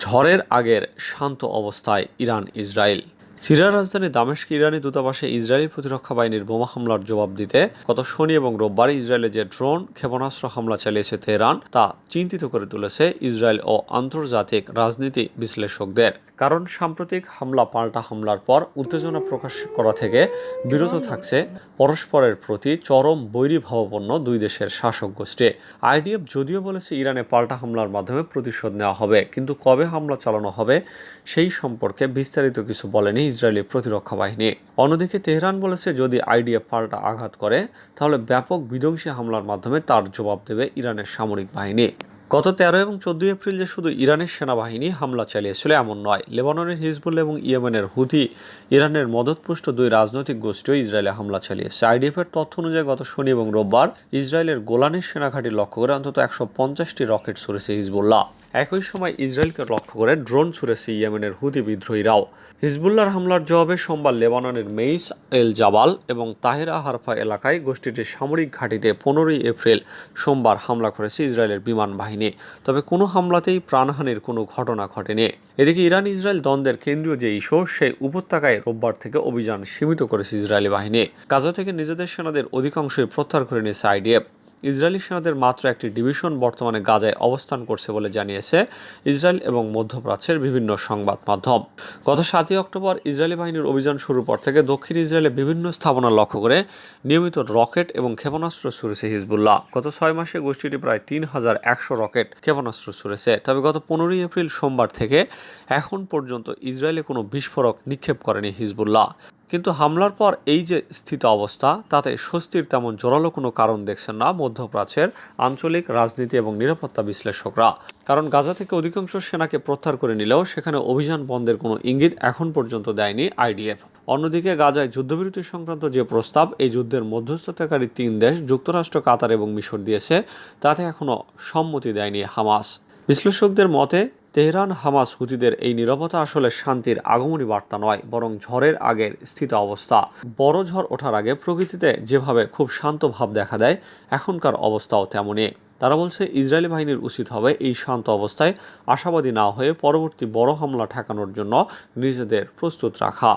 ঝড়ের আগের শান্ত অবস্থায় ইরান ইসরায়েল। সিরিয়ার রাজধানী দামেস্কে ইরানি দূতাবাসে ইসরায়েলি প্রতিরক্ষা বাহিনীর বোমা হামলার জবাব দিতে গত শনি এবং রোববার ইসরায়েলে যে ড্রোন ক্ষেপণাস্ত্র হামলা চালিয়েছে তেহরান তা চিন্তিত করে তুলেছে ইসরায়েল ও আন্তর্জাতিক রাজনীতি বিশ্লেষকদের। কারণ সাম্প্রতিক হামলা পাল্টা হামলার পর উত্তেজনা প্রকাশ করা থেকে বিরত থাকছে পরস্পরের প্রতি চরম বৈরীভাবাপন্ন দুই দেশের শাসক গোষ্ঠী। আইডিএফ যদিও বলেছে ইরানে পাল্টা হামলার মাধ্যমে প্রতিশোধ নেওয়া হবে, কিন্তু কবে হামলা চালানো হবে সেই সম্পর্কে বিস্তারিত কিছু বলেনি ইসরায়েলি প্রতিরক্ষা বাহিনী। অন্যদিকে তেহরান বলেছে যদি আইডিএফ পাল্টা আঘাত করে তাহলে ব্যাপক বিধ্বংসী হামলার মাধ্যমে তার জবাব দেবে ইরানের সামরিক বাহিনী। গত 13 এবং 14 এপ্রিল যে শুধু ইরানের সেনাবাহিনী হামলা চালিয়েছিল এমন নয়, লেবাননের হিজবুল্লাহ এবং ইয়েমেনের হুথি ইরানের মদতপুষ্ট দুই রাজনৈতিক গোষ্ঠীও ইসরায়েলে হামলা চালিয়েছে। আইডিএফের তথ্য অনুযায়ী গত শনি এবং রোববার ইসরায়েলের গোলানের সেনাঘাঁটি লক্ষ্য করে অন্তত 150টি রকেট ছুড়েছে হিজবুল্লাহ। একই সময় ইসরায়েলকে লক্ষ্য করে ড্রোন ছুড়েছে ইয়েমেনের হুথি বিদ্রোহীরাও। হিজবুল্লাহর হামলার জবাবে সোমবার লেবাননের মেইস এল জাবাল এবং তাহেরা হারফা এলাকায় গোষ্ঠীটির সামরিক ঘাঁটিতে 15 এপ্রিল সোমবার হামলা করেছে ইসরায়েলের বিমান বাহিনী। তবে কোনো হামলাতেই প্রাণহানির কোনো ঘটনা ঘটেনি। এদিকে ইরান ইসরায়েল দ্বন্দ্বের কেন্দ্রীয় যে ইস্যু সেই উপত্যকায় রোববার থেকে অভিযান সীমিত করেছে ইসরায়েলি বাহিনী। গাজা থেকে নিজেদের সেনাদের অধিকাংশই প্রত্যাহার করে নিয়েছে আইডিএফ। ইসরায়েলি সেনাদের মাত্র একটি ডিভিশন বর্তমানে গাজায় অবস্থান করছে বলে জানিয়েছে ইসরায়েল এবং মধ্যপ্রাচ্যের বিভিন্ন সংবাদ মাধ্যম। গত 7 অক্টোবর ইসরায়েলি বাহিনীর অভিযান শুরুর পর থেকে দক্ষিণ ইসরায়েলের বিভিন্ন স্থাপনা লক্ষ্য করে নিয়মিত রকেট এবং ক্ষেপণাস্ত্র ছুড়েছে হিজবুল্লাহ। গত 6 মাসে গোষ্ঠীটি প্রায় 3100 রকেট ক্ষেপণাস্ত্র ছুড়েছে। তবে গত 15 এপ্রিল সোমবার থেকে এখন পর্যন্ত ইসরায়েলে কোনো বিস্ফোরক নিক্ষেপ করেনি হিজবুল্লাহ। কিন্তু হামলার পর এই যে স্থিত অবস্থা, তাতে স্বস্তির তেমন জোরালো কোনো কারণ দেখছেন না মধ্যপ্রাচ্যের আঞ্চলিক রাজনীতি এবং নিরাপত্তা বিশ্লেষকরা। কারণ গাজা থেকে অধিকাংশ সেনাকে প্রত্যাহার করে নিলেও সেখানে অভিযান বন্ধের কোনো ইঙ্গিত এখন পর্যন্ত দেয়নি আইডিএফ। অন্যদিকে গাজায় যুদ্ধবিরতি সংক্রান্ত যে প্রস্তাব এই যুদ্ধের মধ্যস্থতাকারী 3 দেশ যুক্তরাষ্ট্র, কাতার এবং মিশর দিয়েছে, তাতে এখনও সম্মতি দেয়নি হামাস। বিশ্লেষকদের মতে তেহরান হামাস হুতিদের এই নীরবতা আসলে শান্তির আগমনী বার্তা নয়, বরং ঝড়ের আগের স্থিত অবস্থা। বড় ঝড় ওঠার আগে প্রকৃতিতে যেভাবে খুব শান্ত ভাব দেখা দেয়, এখনকার অবস্থাও তেমনই। তারা বলছে ইসরায়েলি বাহিনীর উচিত হবে এই শান্ত অবস্থায় আশাবাদী না হয়ে পরবর্তী বড় হামলা ঠেকানোর জন্য নিজেদের প্রস্তুত রাখা।